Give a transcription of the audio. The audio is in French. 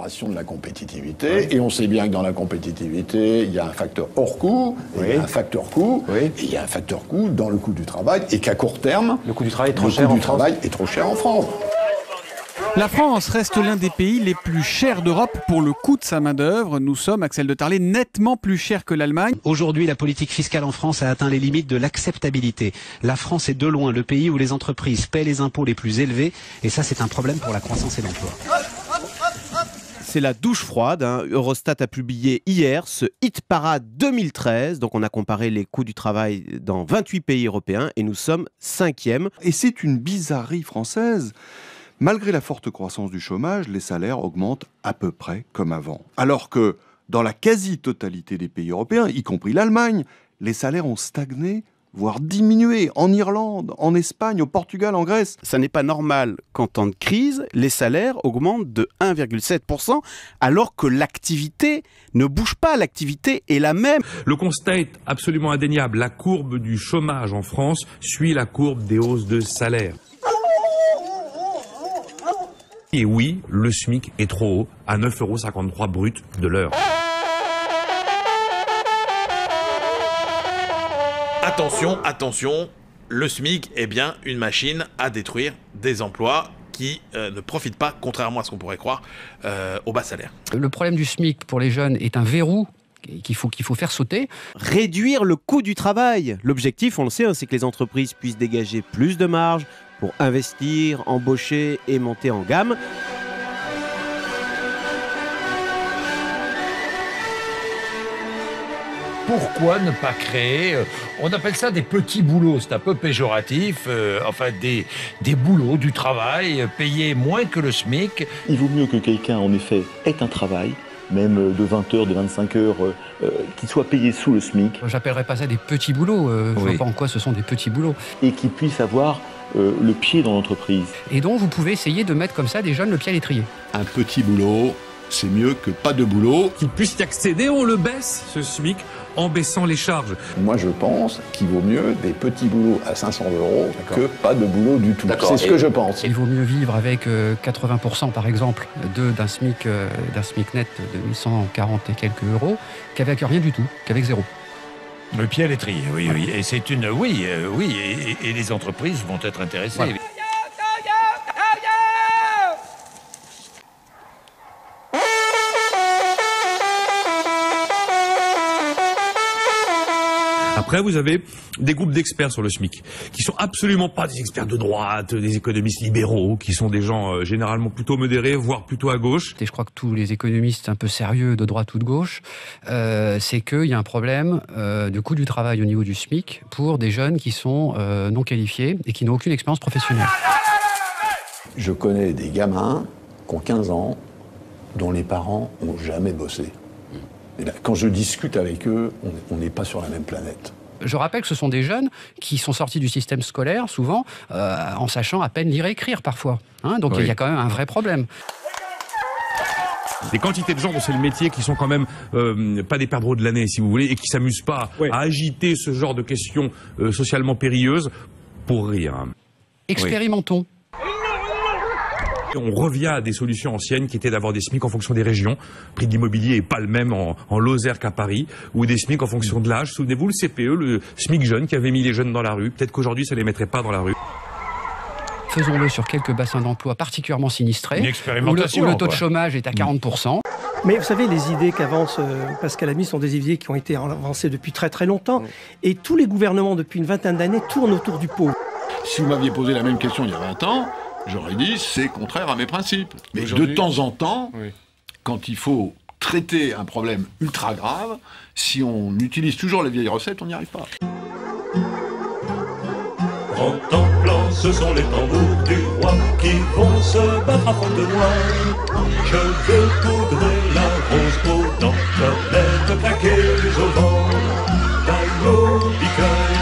l'amélioration de la compétitivité. Et on sait bien que dans la compétitivité, il y a un facteur hors coût, il y a un facteur coût, et il y a un facteur coût dans le coût du travail, et qu'à court terme, le coût du travail est trop cher en France. La France reste l'un des pays les plus chers d'Europe pour le coût de sa main-d'œuvre. Nous sommes, Axel de Tarlé, nettement plus chers que l'Allemagne. Aujourd'hui, la politique fiscale en France a atteint les limites de l'acceptabilité. La France est de loin le pays où les entreprises paient les impôts les plus élevés. Et ça, c'est un problème pour la croissance et l'emploi. C'est la douche froide. Eurostat a publié hier ce Hit Parade 2013. Donc on a comparé les coûts du travail dans 28 pays européens et nous sommes 5e. Et c'est une bizarrerie française. Malgré la forte croissance du chômage, les salaires augmentent à peu près comme avant. Alors que dans la quasi-totalité des pays européens, y compris l'Allemagne, les salaires ont stagné, voire diminué. En Irlande, en Espagne, au Portugal, en Grèce. Ça n'est pas normal qu'en temps de crise, les salaires augmentent de 1,7% alors que l'activité ne bouge pas, l'activité est la même. Le constat est absolument indéniable. La courbe du chômage en France suit la courbe des hausses de salaire. Et oui, le SMIC est trop haut, à 9,53 € brut de l'heure. Attention, attention, le SMIC est bien une machine à détruire des emplois qui ne profitent pas, contrairement à ce qu'on pourrait croire, au bas salaire. Le problème du SMIC pour les jeunes est un verrou qu'il faut faire sauter. Réduire le coût du travail. L'objectif, on le sait, c'est que les entreprises puissent dégager plus de marge pour investir, embaucher et monter en gamme. Pourquoi ne pas créer, on appelle ça des petits boulots, c'est un peu péjoratif, des boulots, du travail, payés moins que le SMIC. Il vaut mieux que quelqu'un, en effet, ait un travail, même de 20 heures, de 25 heures, qui soit payé sous le SMIC. J'appellerais pas ça des petits boulots, je vois pas en quoi ce sont des petits boulots. Et qui puisse avoir le pied dans l'entreprise. Et donc vous pouvez essayer de mettre comme ça des jeunes le pied à l'étrier. Un petit boulot, c'est mieux que pas de boulot. Qu'ils puissent y accéder, on le baisse, ce SMIC, en baissant les charges. Moi, je pense qu'il vaut mieux des petits boulots à 500 € que pas de boulot du tout. C'est ce que je pense. Il vaut mieux vivre avec 80% par exemple d'un SMIC net de 840 et quelques euros qu'avec rien du tout, qu'avec zéro. Le pied à l'étrier, oui. Et c'est une... Oui, et les entreprises vont être intéressées. Voilà. Après, vous avez des groupes d'experts sur le SMIC, qui sont absolument pas des experts de droite, des économistes libéraux, qui sont des gens généralement plutôt modérés, voire plutôt à gauche. Et je crois que tous les économistes un peu sérieux de droite ou de gauche, c'est qu'il y a un problème de coût du travail au niveau du SMIC pour des jeunes qui sont non qualifiés et qui n'ont aucune expérience professionnelle. Je connais des gamins qui ont 15 ans, dont les parents n'ont jamais bossé. Et là, quand je discute avec eux, on n'est pas sur la même planète. Je rappelle que ce sont des jeunes qui sont sortis du système scolaire, souvent, en sachant à peine lire et écrire, parfois. Donc il y a quand même un vrai problème. Des quantités de gens dont c'est le métier qui sont quand même pas des perdreaux de l'année, si vous voulez, et qui s'amusent pas à agiter ce genre de questions socialement périlleuses pour rire. Expérimentons. On revient à des solutions anciennes qui étaient d'avoir des SMIC en fonction des régions. Le prix de l'immobilier n'est pas le même en Lozère qu'à Paris, ou des SMIC en fonction de l'âge. Souvenez-vous, le CPE, le SMIC jeune qui avait mis les jeunes dans la rue. Peut-être qu'aujourd'hui, ça ne les mettrait pas dans la rue. Faisons-le sur quelques bassins d'emploi particulièrement sinistrés, Une expérimentation, où le taux de chômage est à 40%. Mais vous savez, les idées qu'avance Pascal Lamy sont des idées qui ont été avancées depuis très très longtemps. Et tous les gouvernements, depuis une vingtaine d'années, tournent autour du pauvre. Si vous m'aviez posé la même question il y a 20 ans, j'aurais dit c'est contraire à mes principes. Mais de temps en temps, quand il faut traiter un problème ultra grave, si on utilise toujours les vieilles recettes, on n'y arrive pas. En temps blanc, ce sont les tambours du roi qui vont se battre à fond de noix. Je veux poudrer la rose aux dents, je vais te claquer au vent. Taille au piqueur.